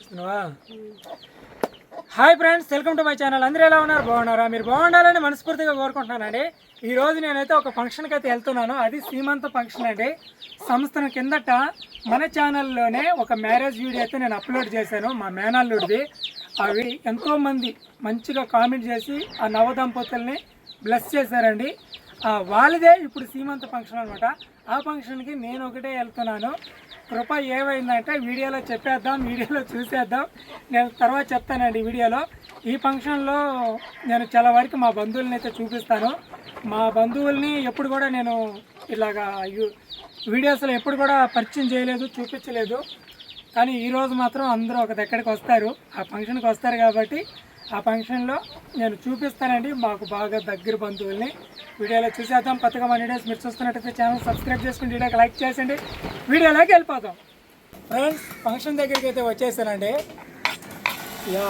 చూస్తున్నావా? Hi friends, welcome to my channel. అందరూ ఎలా ఉన్నారు? బాగున్నారా? మీరు బాగుండాలని మనస్ఫూర్తిగా కోరుకుంటున్నానండి. ఈరోజు నేనైతే ఒక ఫంక్షన్కి అయితే వెళ్తున్నాను. అది సీమంత ఫంక్షన్ అండి. సంవత్సరం కిందట మన ఛానల్లోనే ఒక మ్యారేజ్ వీడియో అయితే నేను అప్లోడ్ చేశాను, మా మేనల్లుడిది. అవి ఎంతోమంది మంచిగా కామెంట్ చేసి ఆ నవ దంపతుల్ని బ్లెస్ చేశారండి. వాళ్ళదే ఇప్పుడు సీమంత ఫంక్షన్ అనమాట. ఆ ఫంక్షన్కి నేను ఒకటే వెళ్తున్నాను. కృప ఏమైందంటే వీడియోలో చెప్పేద్దాం, వీడియోలో చూసేద్దాం, నేను తర్వాత చెప్తానండి వీడియోలో. ఈ ఫంక్షన్లో నేను చాలా వరకు మా బంధువులని అయితే చూపిస్తాను. మా బంధువుల్ని ఎప్పుడు కూడా నేను ఇలాగా వీడియోస్లో ఎప్పుడు కూడా పరిచయం చేయలేదు, చూపించలేదు. కానీ ఈరోజు మాత్రం అందరూ ఒక దగ్గరికి వస్తారు, ఆ ఫంక్షన్కి వస్తారు కాబట్టి ఆ ఫంక్షన్లో నేను చూపిస్తానండి మాకు బాగా దగ్గర బంధువుల్ని. వీడియోలో చూసేద్దాం. కొత్తగా మన వీడియోస్ మీరు చూస్తున్నట్టయితే ఛానల్ సబ్స్క్రైబ్ చేసుకుని వీడియోకి లైక్ చేసండి. వీడియోలోకి వెళ్ళిపోతాం. ఫ్రెండ్స్, ఫంక్షన్ దగ్గరికి అయితే వచ్చేసానండి. యా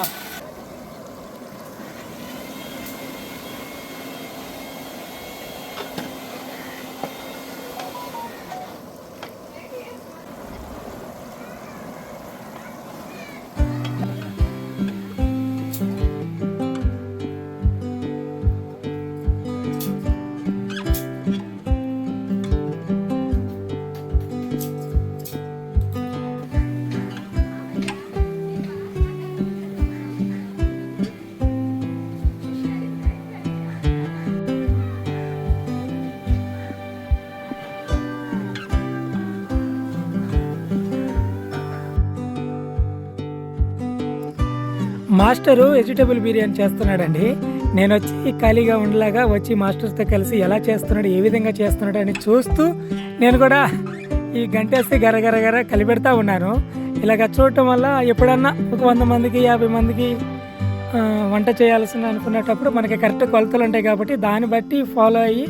మాస్టరు వెజిటేబుల్ బిర్యానీ చేస్తున్నాడండి. నేను వచ్చి ఖాళీగా ఉండలాగా వచ్చి మాస్టర్తో కలిసి ఎలా చేస్తున్నాడు, ఏ విధంగా చేస్తున్నాడు అని చూస్తూ నేను కూడా ఈ గంటేస్తే గరగరగర కలిపెడతా ఉన్నాను. ఇలాగ చూడటం వల్ల ఎప్పుడన్నా ఒక 100 మందికి 50 మందికి వంట చేయాల్సిన అనుకునేటప్పుడు మనకి కరెక్ట్ కొలతలు ఉంటాయి కాబట్టి దాన్ని బట్టి ఫాలో అయ్యి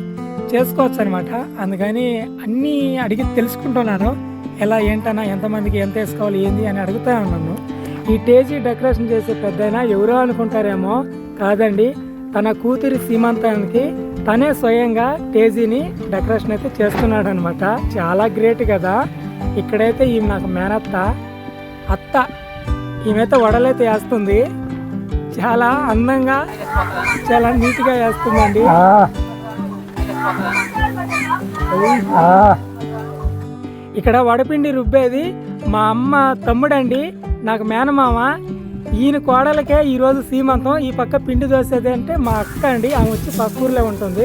చేసుకోవచ్చు అనమాట. అందుకని అన్నీ అడిగి తెలుసుకుంటున్నాను, ఎలా ఏంటన్నా, ఎంతమందికి ఎంత వేసుకోవాలి ఏంది అని అడుగుతూ ఉన్నాను. ఈ టేజీ డెకరేషన్ చేసే పెద్దయినా ఎవరో అనుకుంటారేమో, కాదండి, తన కూతురి సీమంతానికి తనే స్వయంగా టేజీని డెకరేషన్ అయితే చేస్తున్నాడు అనమాట. చాలా గ్రేట్ కదా. ఇక్కడైతే ఈమె నాకు మేనత్త అత్త, ఈమెతే వడలైతే వేస్తుంది. చాలా అందంగా చాలా నీట్గా వేస్తుందండి. ఇక్కడ వడపిండి రుబ్బేది మా అమ్మ తమ్ముడండి, నాకు మేనమామ. ఈయన కోడలకే ఈరోజు సీమంతం. ఈ పక్క పిండి దోసేది అంటే మా అక్క అండి, ఆమె వచ్చి పక్క ఊర్లో ఉంటుంది.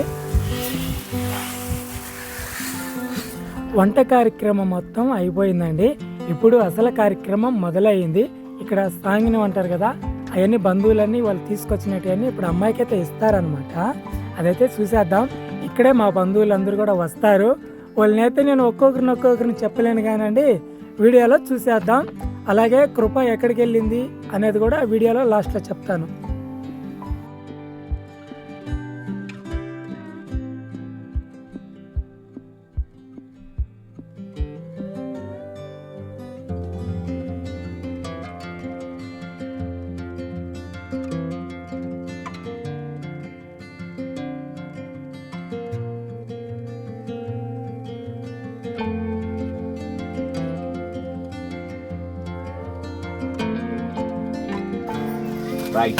వంట కార్యక్రమం మొత్తం అయిపోయిందండి. ఇప్పుడు అసలు కార్యక్రమం మొదలయ్యింది. ఇక్కడ సాంగిని అంటారు కదా, అవన్నీ బంధువులన్నీ వాళ్ళు తీసుకొచ్చినట్టువన్నీ ఇప్పుడు అమ్మాయికి అయితే ఇస్తారనమాట. అదైతే చూసేద్దాం. ఇక్కడే మా బంధువులందరూ కూడా వస్తారు. వాళ్ళనైతే నేను ఒక్కొక్కరిని చెప్పలేను కానండి, వీడియోలో చూసేద్దాం. అలాగే కృప ఎక్కడికి వెళ్ళింది అనేది కూడా వీడియోలో లాస్ట్లో చెప్తాను. Right.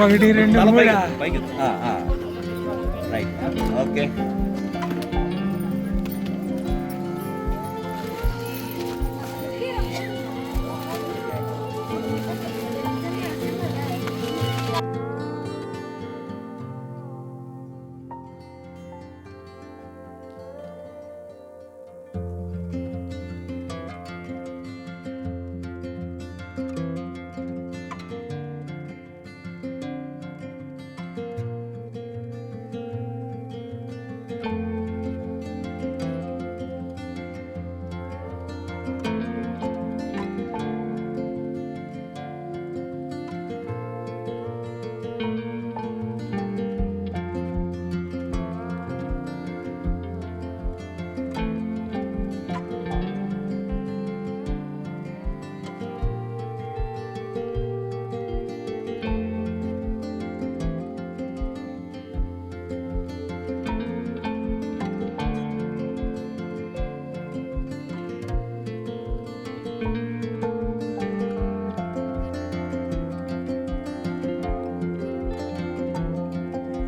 ఒకటి రెండు మూడు పైకి రైట్ ఓకే.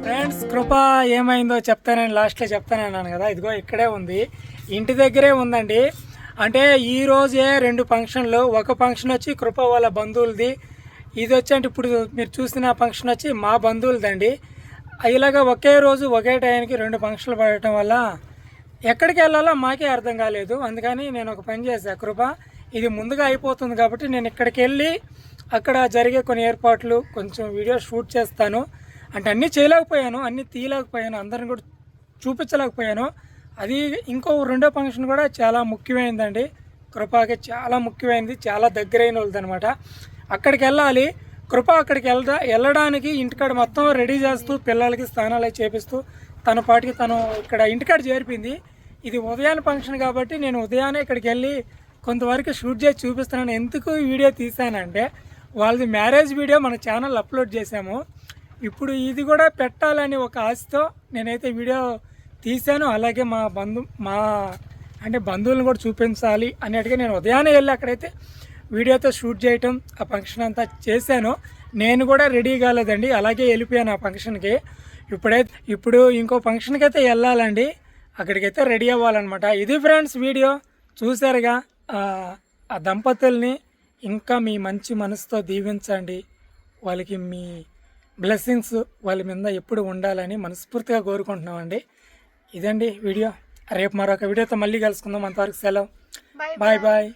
ఫ్రెండ్స్ కృప ఏమైందో చెప్తానని లాస్ట్లో చెప్తానన్నాను కదా, ఇదిగో ఇక్కడే ఉంది, ఇంటి దగ్గరే ఉందండి. అంటే ఈ రోజే 2 ఫంక్షన్లు. ఒక ఫంక్షన్ వచ్చి కృప వాళ్ళ బంధువులది, ఇది వచ్చి అంటే ఇప్పుడు మీరు చూసిన ఫంక్షన్ వచ్చి మా బంధువులదండి. ఇలాగ ఒకే రోజు ఒకే టైంకి 2 ఫంక్షన్లు పడటం వల్ల ఎక్కడికి వెళ్ళాలో మాకే అర్థం కాలేదు. అందుకని నేను ఒక పని చేశాను, కృప ఇది ముందుగా అయిపోతుంది కాబట్టి నేను ఇక్కడికి వెళ్ళి అక్కడ జరిగే కొన్ని ఏర్పాట్లు కొంచెం వీడియో షూట్ చేస్తాను. అంటే అన్నీ చేయలేకపోయాను, అన్నీ తీయలేకపోయాను, అందరిని కూడా చూపించలేకపోయాను. అది ఇంకో 2వ ఫంక్షన్ కూడా చాలా ముఖ్యమైనదండి, కృపకి చాలా ముఖ్యమైనది, చాలా దగ్గరైన వాళ్ళది అనమాట. అక్కడికి వెళ్ళాలి. కృప అక్కడికి వెళ్ళడానికి ఇంటికాడ మొత్తం రెడీ చేస్తూ పిల్లలకి స్నానాలు చేపిస్తూ తన పాటికి తను ఇక్కడ ఇంటికాడ చేరిపింది. ఇది ఉదయాన్నే ఫంక్షన్ కాబట్టి నేను ఉదయాన్నే ఇక్కడికి వెళ్ళి కొంతవరకు షూట్ చేసి చూపిస్తున్నాను. ఎందుకు ఈ వీడియో తీసానంటే వాళ్ళది మ్యారేజ్ వీడియో మన ఛానల్ అప్లోడ్ చేశాము. ఇప్పుడు ఇది కూడా పెట్టాలని ఒక ఆశతో నేనైతే వీడియో తీశాను. అలాగే మా బంధువులను కూడా చూపించాలి అన్నట్టుగా నేను ఉదయాన్నే వెళ్ళి అక్కడైతే వీడియోతో షూట్ చేయటం ఆ ఫంక్షన్ అంతా చేశాను. నేను కూడా రెడీ కాలేదండి, అలాగే వెళ్ళిపోయాను ఆ ఫంక్షన్కి. ఇప్పుడు ఇంకో ఫంక్షన్కి అయితే వెళ్ళాలండి, అక్కడికైతే రెడీ అవ్వాలన్నమాట. ఇది ఫ్రెండ్స్ వీడియో చూసారుగా. ఆ దంపతుల్ని ఇంకా మీ మంచి మనసుతో దీవించండి, వాళ్ళకి మీ బ్లెస్సింగ్స్ వాళ్ళ మీద ఎప్పుడు ఉండాలని మనస్ఫూర్తిగా కోరుకుంటున్నామండి. ఇదండి వీడియో. రేపు మరొక వీడియోతో మళ్ళీ కలుసుకుందాం. అంతవరకు సెలవు. Bye bye.